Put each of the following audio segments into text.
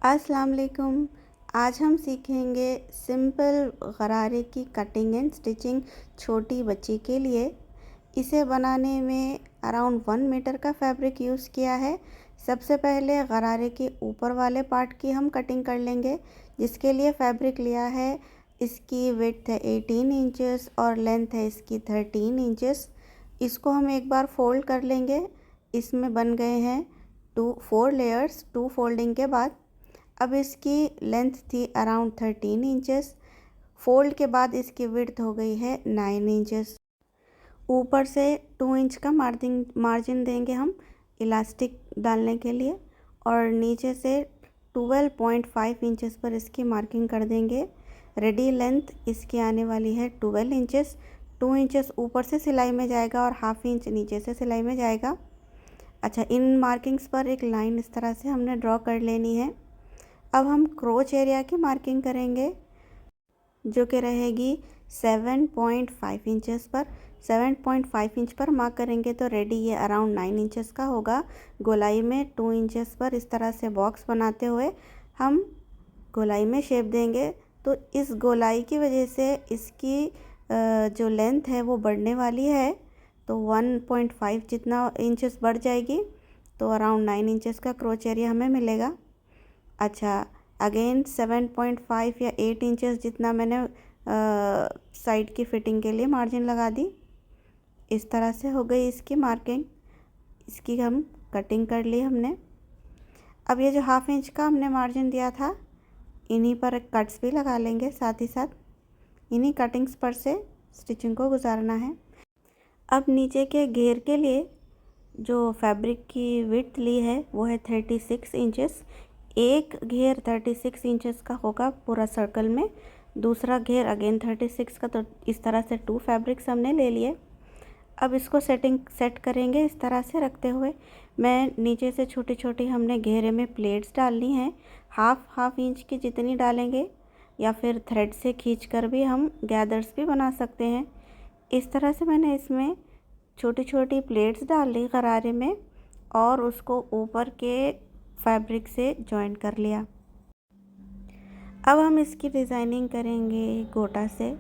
अस्सलाम वालेकुम। आज हम सीखेंगे सिंपल गरारे की कटिंग एंड स्टिचिंग छोटी बच्ची के लिए। इसे बनाने में अराउंड 1 मीटर का फैब्रिक यूज़ किया है। सबसे पहले गरारे के ऊपर वाले पार्ट की हम कटिंग कर लेंगे, जिसके लिए फैब्रिक लिया है। इसकी विड्थ है 18 इंचेस और लेंथ है इसकी 13 इंचेस। इसको हम एक बार फोल्ड कर लेंगे। इसमें बन गए हैं 4 लेयर्स 2 फोल्डिंग के बाद। अब इसकी लेंथ थी अराउंड 13 इंचेस। फोल्ड के बाद इसकी विड्थ हो गई है 9 इंचेस। ऊपर से 2 इंच का मार्जिन देंगे हम इलास्टिक डालने के लिए, और नीचे से 12.5 इंचेस पर इसकी मार्किंग कर देंगे। रेडी लेंथ इसकी आने वाली है 12 इंचेस। 2 इंचेस ऊपर से सिलाई में जाएगा और हाफ इंच नीचे से सिलाई में जाएगा। अच्छा, इन मार्किंग्स पर एक लाइन इस तरह से हमने ड्रॉ कर लेनी है। अब हम क्रोच एरिया की मार्किंग करेंगे, जो कि रहेगी 7.5 इंचेस पर। 7.5 इंच पर मार्क करेंगे तो रेडी ये अराउंड 9 इंचेस का होगा। गोलाई में 2 इंचेस पर इस तरह से बॉक्स बनाते हुए हम गोलाई में शेप देंगे। तो इस गोलाई की वजह से इसकी जो लेंथ है वो बढ़ने वाली है, तो 1.5 जितना इंचेस बढ़ जाएगी, तो अराउंड 9 इंचेस का क्रोच एरिया हमें मिलेगा। अच्छा, अगेन 7.5 या 8 इंचेस जितना मैंने साइड की फिटिंग के लिए मार्जिन लगा दी। इस तरह से हो गई इसकी मार्किंग। इसकी हम कटिंग कर ली हमने। अब ये जो हाफ इंच का हमने मार्जिन दिया था, इन्हीं पर कट्स भी लगा लेंगे। साथ ही साथ इन्हीं कटिंग्स पर से स्टिचिंग को गुजारना है। अब नीचे के घेर के लिए जो फैब्रिक की विड्थ ली है वो है 36 इंचेस। एक घेर 36 इंचेस का होगा पूरा सर्कल में, दूसरा घेर अगेन 36 का। तो इस तरह से 2 फैब्रिक्स हमने ले लिए। अब इसको सेट करेंगे इस तरह से रखते हुए। मैं नीचे से छोटी छोटी हमने घेरे में प्लेट्स डालनी है। हाफ इंच की जितनी डालेंगे, या फिर थ्रेड से खींचकर भी हम गैदर्स भी बना सकते हैं। इस तरह से मैंने इसमें छोटी छोटी प्लेट्स डाल ली गरारे में, और उसको ऊपर के फैब्रिक से जॉइन कर लिया। अब हम इसकी डिज़ाइनिंग करेंगे गोटा से।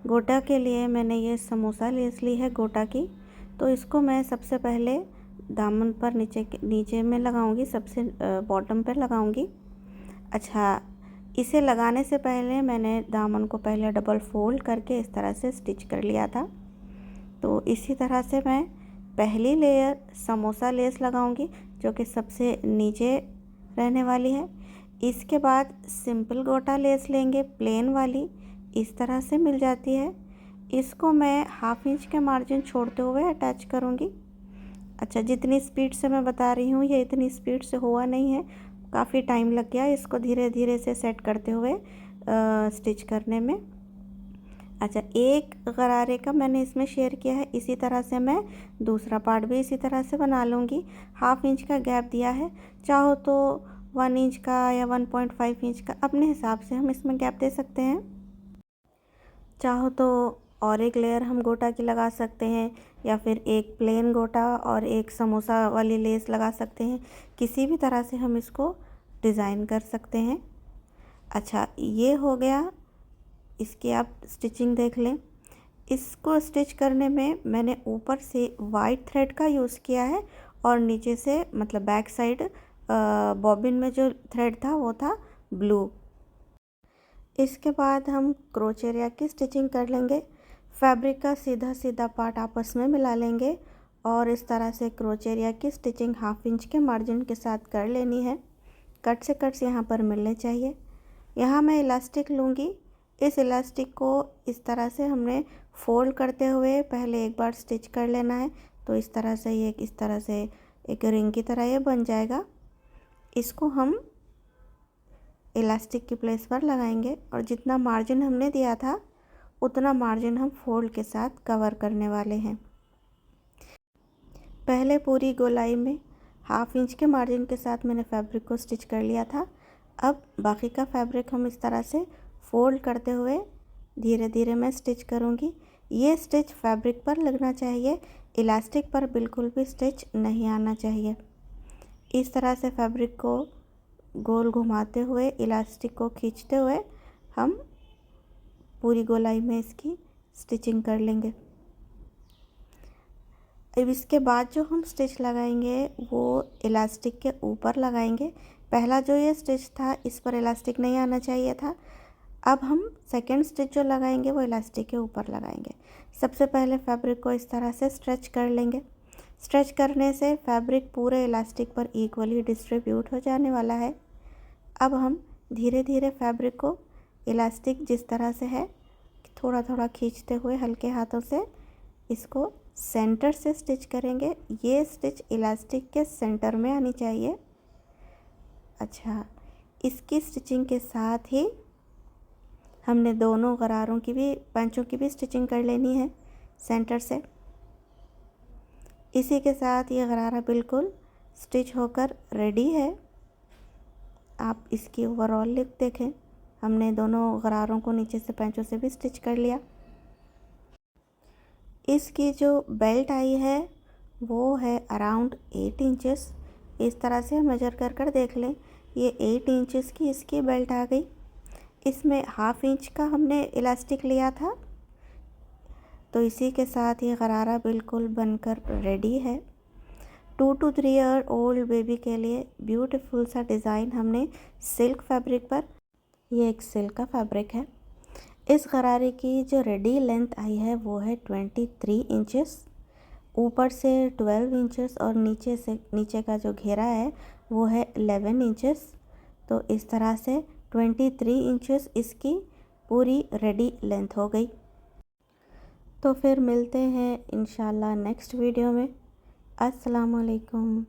गोटा के लिए मैंने ये समोसा लेस ली है गोटा की। तो इसको मैं सबसे पहले दामन पर नीचे में लगाऊंगी, सबसे बॉटम पर लगाऊंगी। अच्छा, इसे लगाने से पहले मैंने दामन को पहले डबल फोल्ड करके इस तरह से स्टिच कर लिया था। तो इसी तरह से मैं पहली लेयर समोसा लेस लगाऊंगी, जो कि सबसे नीचे रहने वाली है। इसके बाद सिंपल गोटा लेस लेंगे, प्लेन वाली, इस तरह से मिल जाती है। इसको मैं हाफ इंच के मार्जिन छोड़ते हुए अटैच करूंगी। अच्छा, जितनी स्पीड से मैं बता रही हूँ ये इतनी स्पीड से हुआ नहीं है, काफ़ी टाइम लग गया इसको धीरे धीरे से सेट करते हुए स्टिच करने में। अच्छा, एक गरारे का मैंने इसमें शेयर किया है। इसी तरह से मैं दूसरा पार्ट भी इसी तरह से बना लूँगी। हाफ इंच का गैप दिया है, चाहो तो 1 इंच का या 1.5 इंच का अपने हिसाब से हम इसमें गैप दे सकते हैं। चाहो तो और एक लेयर हम गोटा की लगा सकते हैं, या फिर एक प्लेन गोटा और एक समोसा वाली लेस लगा सकते हैं। किसी भी तरह से हम इसको डिज़ाइन कर सकते हैं। अच्छा, ये हो गया। इसकी आप स्टिचिंग देख लें। इसको स्टिच करने में मैंने ऊपर से वाइट थ्रेड का यूज़ किया है, और नीचे से मतलब बैक साइड बॉबिन में जो थ्रेड था वो था ब्लू। इसके बाद हम क्रोच एरिया की स्टिचिंग कर लेंगे। फैब्रिक का सीधा सीधा पार्ट आपस में मिला लेंगे, और इस तरह से क्रोच एरिया की स्टिचिंग हाफ इंच के मार्जिन के साथ कर लेनी है। कट से कट्स यहाँ पर मिलने चाहिए। यहाँ मैं इलास्टिक लूँगी। इस इलास्टिक को इस तरह से हमने फोल्ड करते हुए पहले एक बार स्टिच कर लेना है। तो इस तरह से ये इस तरह से एक रिंग की तरह ये बन जाएगा। इसको हम इलास्टिक की प्लेस पर लगाएंगे, और जितना मार्जिन हमने दिया था उतना मार्जिन हम फोल्ड के साथ कवर करने वाले हैं। पहले पूरी गोलाई में हाफ इंच के मार्जिन के साथ मैंने फैब्रिक को स्टिच कर लिया था। अब बाकी का फैब्रिक हम इस तरह से फोल्ड करते हुए धीरे धीरे मैं स्टिच करूँगी। ये स्टिच फैब्रिक पर लगना चाहिए, इलास्टिक पर बिल्कुल भी स्टिच नहीं आना चाहिए। इस तरह से फैब्रिक को गोल घुमाते हुए इलास्टिक को खींचते हुए हम पूरी गोलाई में इसकी स्टिचिंग कर लेंगे। अब इसके बाद जो हम स्टिच लगाएंगे वो इलास्टिक के ऊपर लगाएंगे। पहला जो ये स्टिच था इस पर इलास्टिक नहीं आना चाहिए था। अब हम सेकेंड स्टिच जो लगाएंगे वो इलास्टिक के ऊपर लगाएंगे। सबसे पहले फैब्रिक को इस तरह से स्ट्रेच कर लेंगे। स्ट्रेच करने से फैब्रिक पूरे इलास्टिक पर इक्वली डिस्ट्रीब्यूट हो जाने वाला है। अब हम धीरे धीरे फैब्रिक को इलास्टिक जिस तरह से है थोड़ा थोड़ा खींचते हुए हल्के हाथों से इसको सेंटर से स्टिच करेंगे। ये स्टिच इलास्टिक के सेंटर में आनी चाहिए। अच्छा, इसकी स्टिचिंग के साथ ही हमने दोनों गरारों की भी पंचों की भी स्टिचिंग कर लेनी है सेंटर से। इसी के साथ ये गरारा बिल्कुल स्टिच होकर रेडी है। आप इसकी ओवरऑल लुक देखें, हमने दोनों गरारों को नीचे से पैंचों से भी स्टिच कर लिया। इसकी जो बेल्ट आई है वो है अराउंड 8 इंचेस। इस तरह से हम मेजर कर कर देख लें, ये 8 इंचेस की इसकी बेल्ट आ गई। इसमें ½ इंच का हमने इलास्टिक लिया था, तो इसी के साथ ये गरारा बिल्कुल बनकर रेडी है। 2 to 3 ईयर ओल्ड बेबी के लिए ब्यूटीफुल सा डिज़ाइन हमने सिल्क फैब्रिक पर, ये एक सिल्क का फैब्रिक है। इस गरारे की जो रेडी लेंथ आई है वो है 23 इंचेस, ऊपर से 12 इंचेस और नीचे का जो घेरा है वो है 11 इंचेस। तो इस तरह से 23 इंचेस इसकी पूरी रेडी लेंथ हो गई। तो फिर मिलते हैं इंशाल्लाह नेक्स्ट वीडियो में। अस्सलाम वालेकुम।